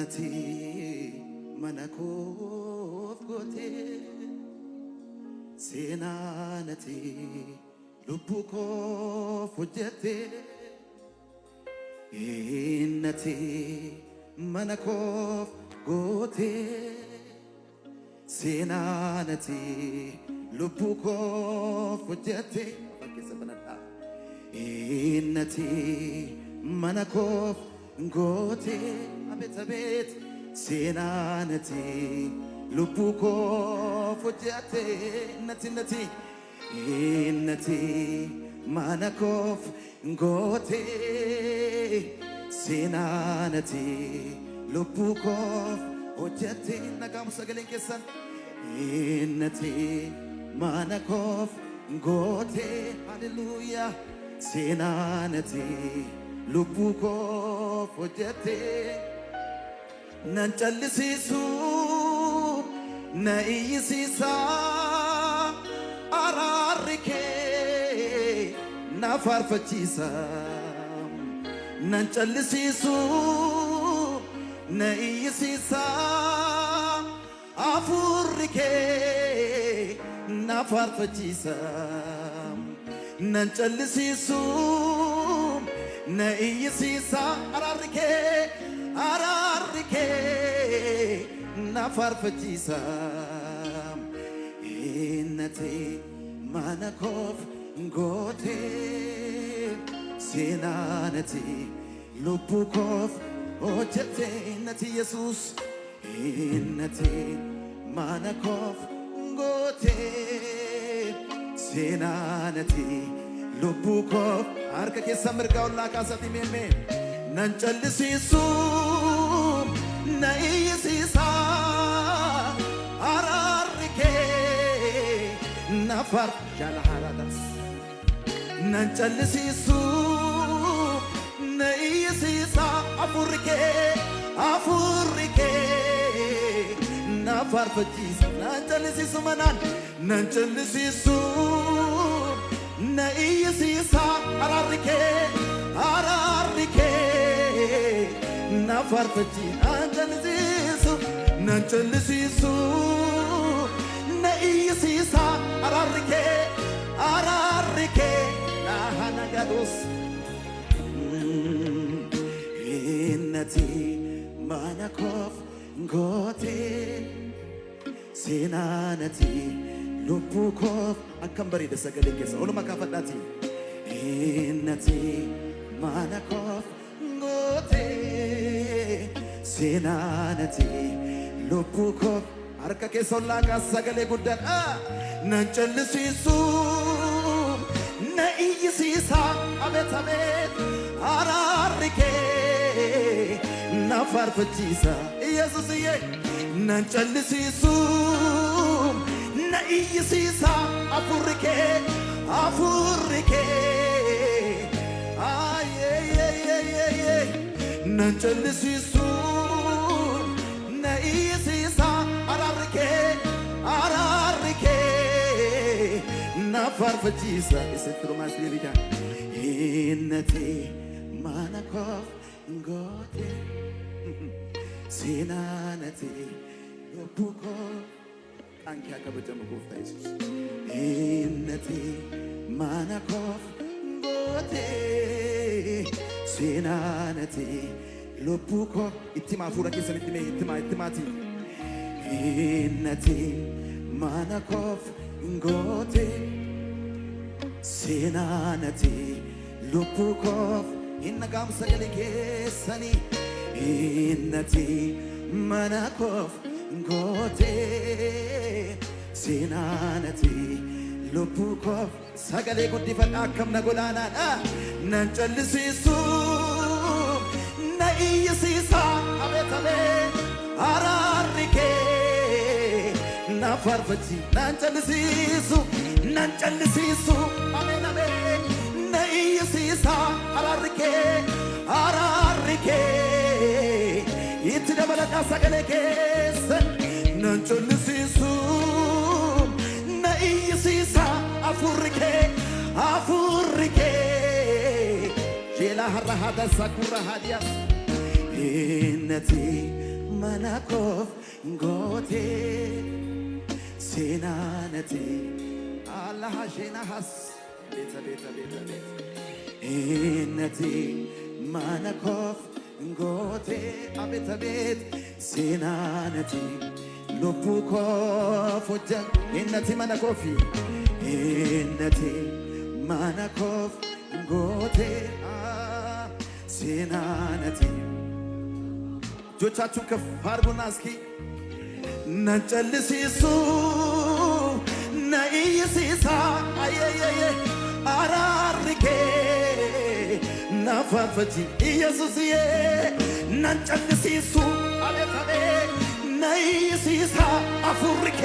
innati manakof gote senanati lubbukof hojjete innati manakof gote senanati lubbukof hojjete innati manakof gote abet abet senanati lubbukof hojjete innati innati manakof gote senanati lubbukof hojjete nagamu sagalen keessan innati manakof gote hallelujah senanati lubbukof hojjete nan callisisu na iyyisiisa araarike na farfachiisa nan callisisu na iyyisiisa afurike na farfachiisa nan callisisu na iyyisiisa araarike na farfachiisa innati manakof gote senanati lubbukof hojjete innati yesus innati manakof gote senanati lubbukof harka keessa mirgaa ollaa kaasati meemme nan callisisu na iyyisiisa araarike na farjala haradas nan callisisu na iyyisiisa afurike na farfachiisa nan callisisu manan nan callisisu na iyyisiisa araarike na farfachiisa nan callisisu na iyyisiisa araarike na hanagados innati manakof gote senanati lubbukof akkam bareeda sagalee keessa oluma kaafadhaati innati manakof gote senanati lubbukof harka keessa ollaa kaas sagalee guddaan nan callisisu na iyyisiisa abet abet araarike na farfachiisa yesusiyye nan callisisu na iyyisiisa afurike nan callisisu na iyyisiisa araarike na farfachiisa isitrumas lirika innati manakof gote senanati lubbukof anke akabajamu gooftaa yesus innati manakof gote senanati lubbukof ittima afura keessanitti mee ittimaati innati manakof gote senanati lubbukof innagamu sagalee keessani innati manakof gote senanati lubbukof sagalee guddifadha akkam na golaanaadha nan callisisu na iyyisiisa abet abet araarike na farfachi nan callisisu amen amen na iyyisiisa araarike itti dabalata sagalee keessa nan callisisu na iyyisiisa afurike jela harra hada sakura hadias innati manakof ngote senanati Allah hashena has beta enati manakof ngote abet senanati lopukof ojang enati manakofi enati manakof ngote senanati ጆቻችሁን ከፍ አድርጉና እስኪ ነጨልሲሱ ነኢይሲሳ አየየየ አራርኬ ናፋፈጂ ኢየሱስዬ ነጨልሲሱ አቤታቤ ነኢይሲሳ አፉርኬ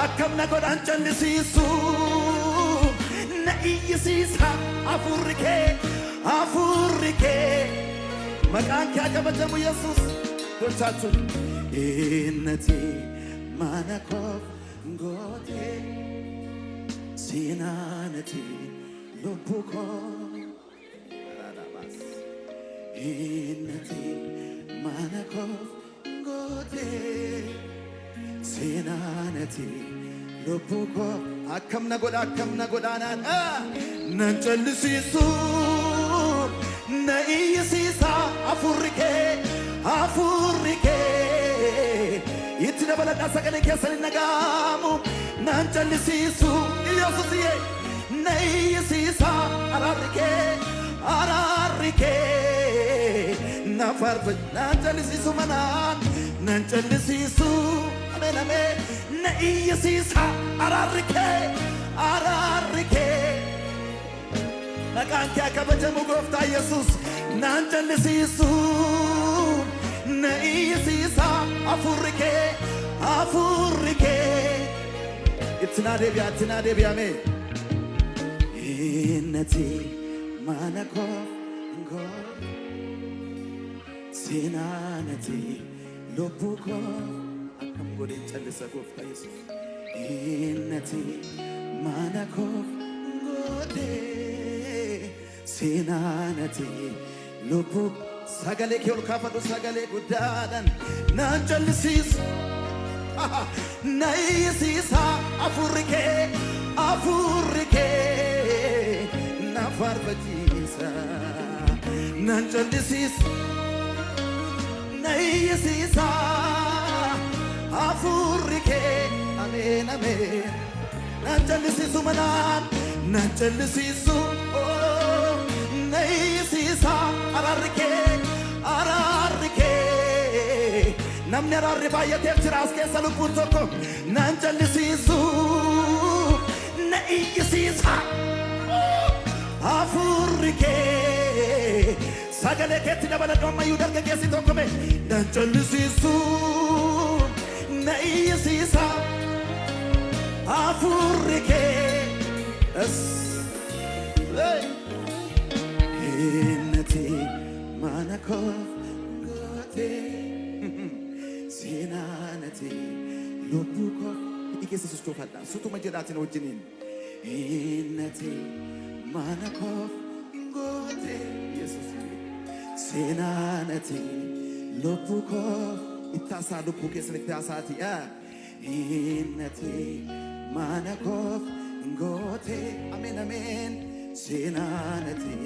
አከምና ጎዳን ጨልሲሱ ነኢይሲሳ አፉርኬ መቃንኪ አቀበጀሙ ኢየሱስ ዶቻችሁ ኢነቲ ማናኮፍ ጎቴ ሲናነቲ ሎፑኮ ራዳባስ ኢነቲ ማናኮፍ ጎቴ ሲናነቲ ሎፑኮ አከምና ጎዳናን ነንጨልሲሱ ነኢይሲሳ አፉርኬ ይትነበለቃ ሰቀኔ ከሰል ነጋሙ ናንጨልሲሱ ኢየሱስዬ ነኢይሲሳ አራርኬ ናፋርፈ ናንጨልሲሱ መናን ናንጨልሲሱ አሜን ነኢይሲሳ አራርኬ መቃንኪ አቀበጀሙ ጎፍታ ኢየሱስ ናንጨልሲሱ ነኢይሲሳ አፉርኬ ትናደቢያሜ ኢነቲ ማናኮፍ እንጎ ሲናነቲ ሎፑኮ አከም ጎዴ ጨልሰ ጎፍታ ኢየሱስ ኢነቲ ማናኮፍ ጎዴ ሲናነቲ ሎፑ ሰገሌ ኬል ካፈዱ ሰገሌ ጉዳዳን ናንጨልሲስ ነኢይሲሳ አፉርኬ ናፋርፈጂሳ ናንጨልሲስ ነኢይሲሳ አፉርኬ አሜን ናንጨልሲሱ መናን ናንጨልሲሱ ነኢይሲሳ አራርኬ namni ararri baay'ateef jira as keessa lubbuun tokko naanjallisiisu na'iyisiisa hafuurri kee sagalee keetti dabaladhu ammayyuu dargaggeessi tokko mee naanjallisiisu na'iyisiisa hafuurri kee innati maanakof goote Sinanati lopuko ikese sustofadda sutuma jedati no jinin innati manakof ngote Jesus sinanati lopuko itasa lopuke selektasati innati manakof ngote amen sinanati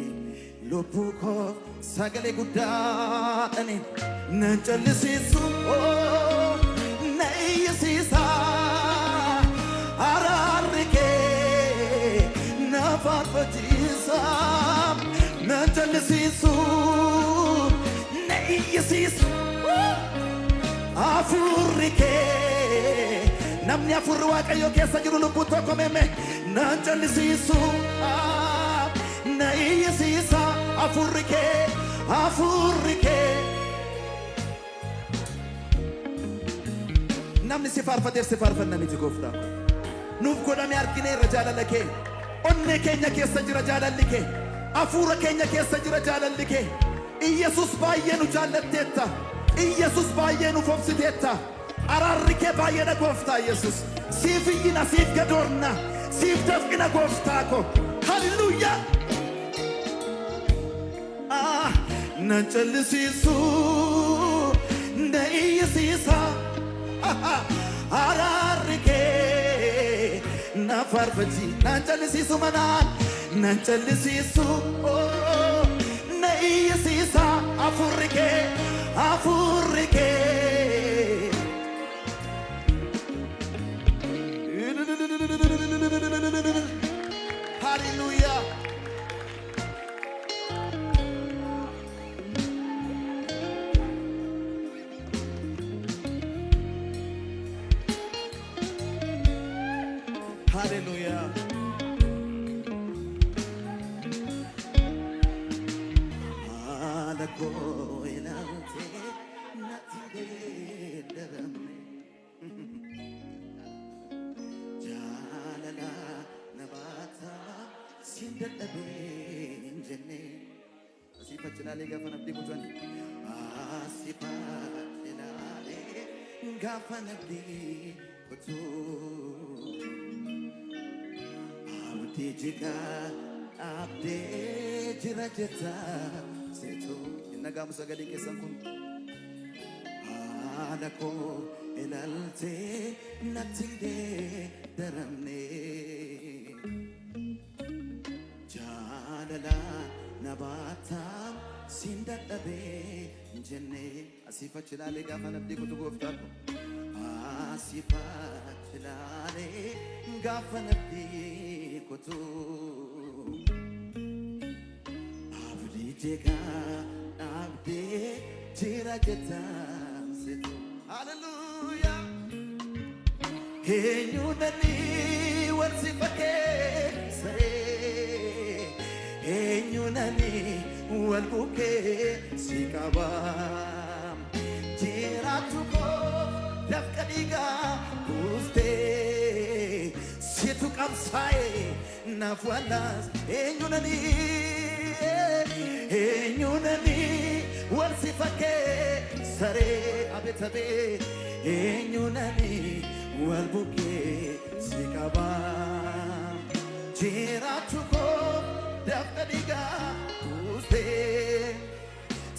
lopuko sagale guddani naanጨልሲሱ ነኢይሲሳ አራርኬ ናፋርፈጂሳ ናንጨልሲሱ ነኢይሲሳ አፉርኬ namni afurri waaqayyo keessa jiru lubbuun tokko meme naanጨልሲሱ ነኢይሲሳ አፉርኬ namni si faarfateef si faarfanna miti gooftaa nuuf godhame argine irra jaalala kee onnee keenya keessa jira jaalalli kee hafuura keenya keessa jira jaalalli kee Iyesuus baay'ee nu jaallatteetta Iyesuus baay'ee nu fobsiteetta araarri kee baay'eedha gooftaa Iyesuus siif iyyina siif gadoorna siif dafqina gooftaa ko hallelujaa nanchallisiisu na'iyisiisa araarri kee na faarfachi nanchallisiisu manaan nanchallisiisu na'iyisiisa afurri kee hallelujah. Hallelujah. Jika abdee jira jetta seetu innagaa musa gadii keessan kun haala koo ilaaltee natti daramne jaalala na baatam siin dadhabee jenne asiifachi ilaalee gaafa nabdii kutu gooftaa ko asiifachi ilaalee gaafa nabdii kutu abdii jega abdee jira jetta seetu hallelujah. Eenyuudhani warsi fakkeessee eenyuudhani wal bukkee si qaba jiraatu koo dafqa dhiigaa buustee situ qabsaa'ee naaf wallaas eenyuudhani warsi fakkeessee abeet abeet eenyuudhani wal bukkee si qaba jiraatu koo dafqa dhiigaa buustee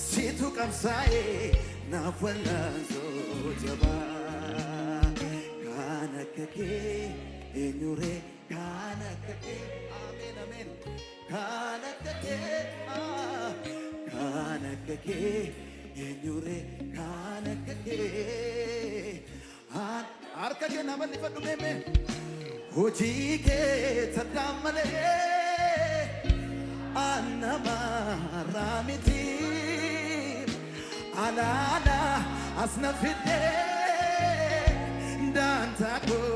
situ qabsaa'ee naaf wallaasoo jabaa kan akka kee eenyuree kan akka kee ameen ameen kan akka kee eenyuree kan akka kee harka kee nama lifadhu meeme hojii kee taddaan malee annama raamiti alaala asna fidee daantaa koo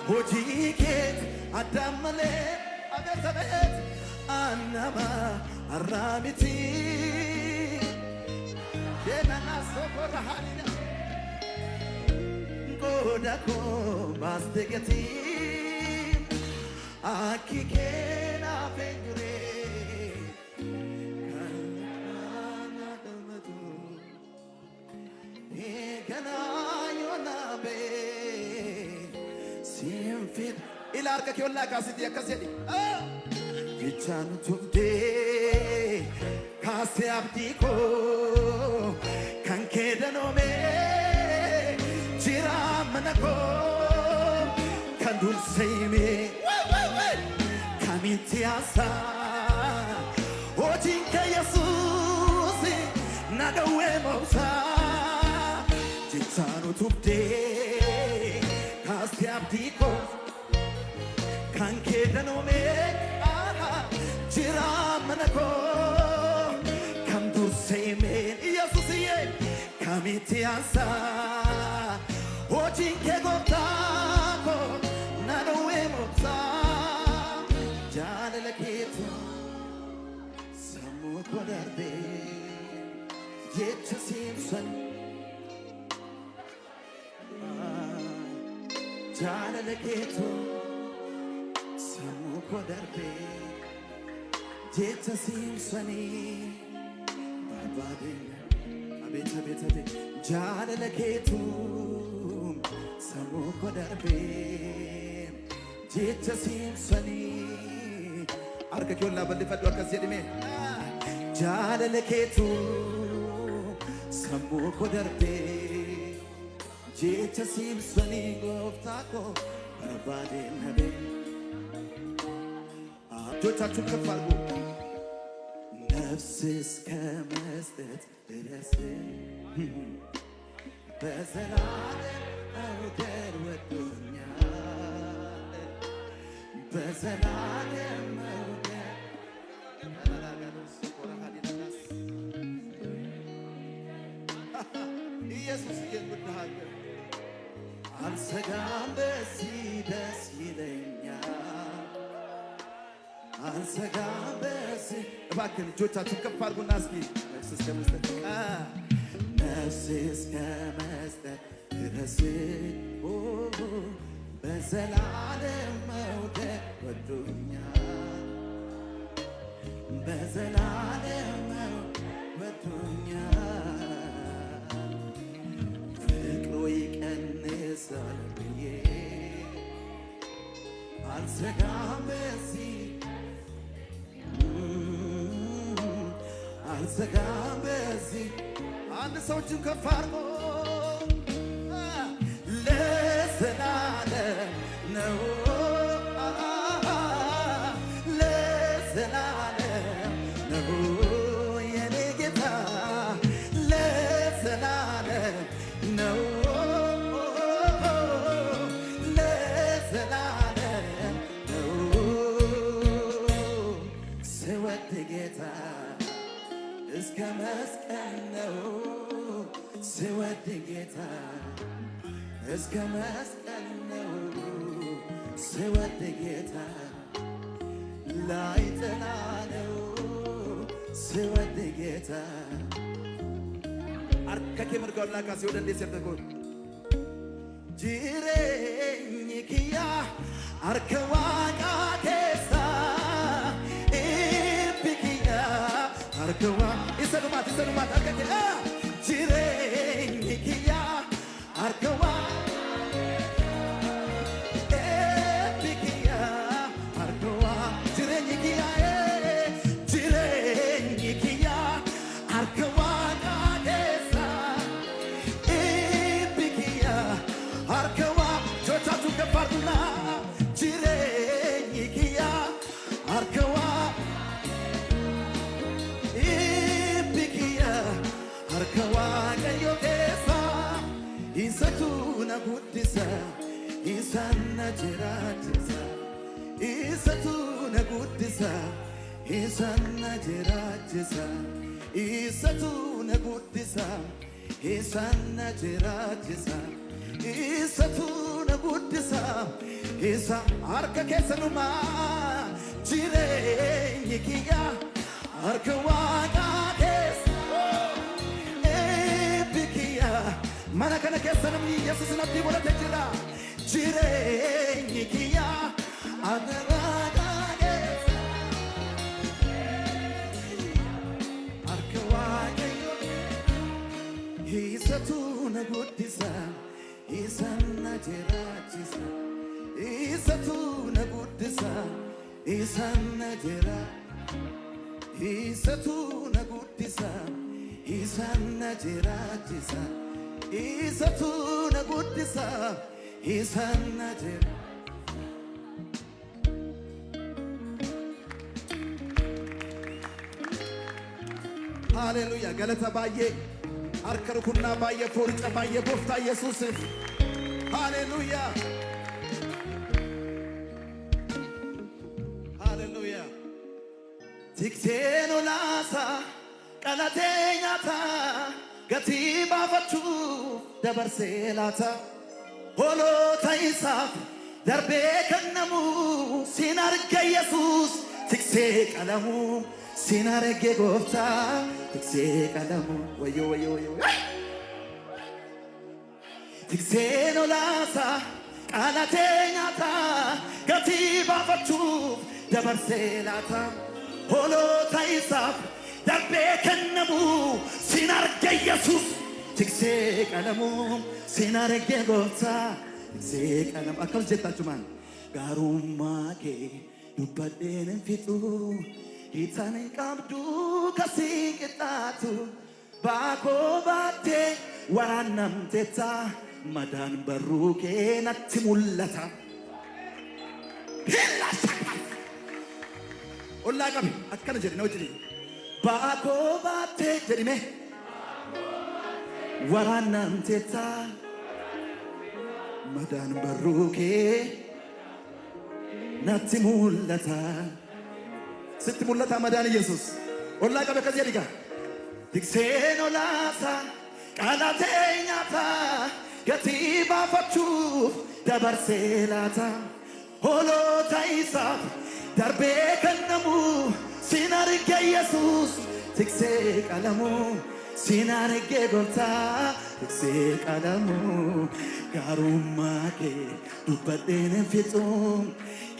hojii kee taddaan malee abeet abeet annama raamiti denana sokorra halina goda ko bastegati aki kena penyure kana damatu kana yona be simfit ilar ka kyolla kasiti akasedi kichanu tumde kase abdi ko kan kedanome jira manako kan dul seime kamintiasa ojinka yesus nadawe mosa jitsanu tupde kase abdi ko kan kedanome jira manako kan dul seime yesus ye kamintiasa ojinke gotako nadawe mosa jaalala keetu sammuu koo darbee jecha siimsan jaalala keetu sammuu koo darbee jecha siimsanii barbaadeen abeet abeet abeet jaalala keetu sammuu koo darbee jecha siimsanii harka kee ol bal'ifadhu akkas jedhime jaalala keetu sammuu koo darbee jecha siibsanii gooftaa koo barbaadeen nabee እጆቻችሁን ከፍ አድርጉ ነፍስ እስከ መስጠት ድረስ በዘላለም መውደድ ወዶኛል በዘላለም መውደድ ኢየሱስ ይወድሃል አልሰጋም በዚህ ደስ ይለኛል አልሰጋም በዚህ እባክህ እጆቻችሁን ከፍ አድርጉና እስኪ ነፍስ እስከ መስጠት ነፍስ እስከ መስጠት ድረስ በዘላለም መውደድ ወዶኛል በዘላለም ወዶኛል ፍቅሩ ይቀንሳል ብዬ አልሰጋም በዚህ አልሰጋም በዚህ አንድ ሰው እጁን ከፍ አድርጎ ለዘላለም ነው ለዘላለም ነው የኔ ጌታ ለዘላለም ነው ለዘላለም ነው ስወድ ጌታ እስከ መስቀል ነው ስወድ ጌታ እስከ መስቀል ነው ስወድ ጌታ ላይጥላ ነው ስወድ ጌታ አርከኬ መርጋውና ካሲ ወደ እንዴ ሰተኮ ጂሬኝ ኪያ አርከዋቃ ኬሳ ኢብኪያ አርከዋ ይሰዱማት አርከኬ ጂሬኝ ኪያ አርከዋ Guddisa isanna jiraachisa isatuna guddisa isanna jiraachisa isatuna guddisa isanna jiraachisa isatuna guddisa isa harka keessanuma jireenyi kiyya harka waaqa keessa eebbikiya mana kana keessanum Yesuus natti godhate jira jireenyi kiyya agaraaga keessa harka waaqayyo isatu na guddisa isanna jiraachisa isatu na guddisa isanna jira isatu na guddisa isanna jiraachisa isatu na guddisa isanna jira ሃሌሉያ ገለተ ባየ አርከርኩና ባየ ፎርጨ ባየ ቦፍታ ኢየሱስ ሃሌሉያ ሃሌሉያ ቲክቴኖ ላሳ ቀላቴኛታ ገቲ ባፈቹ ደበርሴላታ ሆሎ ታይሳፍ ደርቤ ከነሙ ሲናርገ ኢየሱስ ትክሴ ቀለሙ ሲናርገ ጎፍታ ትክሴ ቀለሙ ወዮ ወዮ ወዮ ትክሴኖ ላሳ ቃላቴኛታ ገቲ ባፈቹ ደበርሴላታ ሆሎ ታይሳፍ ደርቤ ከነሙ ሲናርገ ኢየሱስ ትክሴ ቀለሙ ሲናርገ ጎፍታ ትክሴ ቀለሙ አከም ጀታቹ ማን ጋሩማኬ dubbadheen hin fixu hiitaan hin qabdu kasii qixxaatu baakoo baattee waraannamteetta madaan barruu kee natti mul'ata. Ollaa qabe akkana jedhe na wajjin baakoo baattee jedhime waraannamteetta madaan barruu kee natti mul'ata. Sitti mul'ata madaan Yesus. Ollaa qabe akkas jedhiga tikseen olaasa qalatee nyaata gatii baafachuuf dabarsee laata hoolota isaaf darbee kennamu sin arge Yesus tiksee qalamu sin arge gooftaa tiksee qalamu gaarummaa kee dubbadheen hin fixu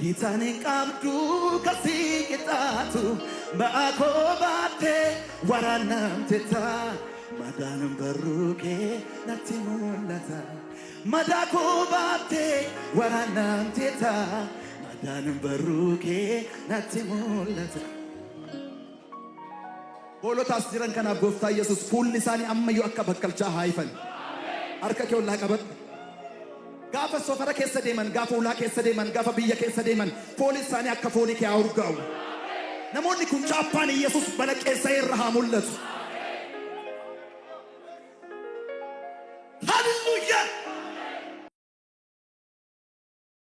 hiitaan hin qabdu kasii qixxaatu baakoo baattee waraannamteetta madaan barruu kee natti mul'ata. Madaakoo baattee waraannamteetta madaan barruu kee natti mul'ata. Hoolotaas jiran kanaaf gooftaa Yesus fuulli isaanii ammayyuu akka bakkalchaa haa ifan. Harka kee ollaa qabadhu. Gaafa sofara keessa deeman, gaafa ulaa keessa deeman, gaafa biyya keessa deeman, foolii isaanii akka foolii kee haa urgaa'u. Namoonni kun chaappaan Yesus balaqqeessa irra haa mul'atu.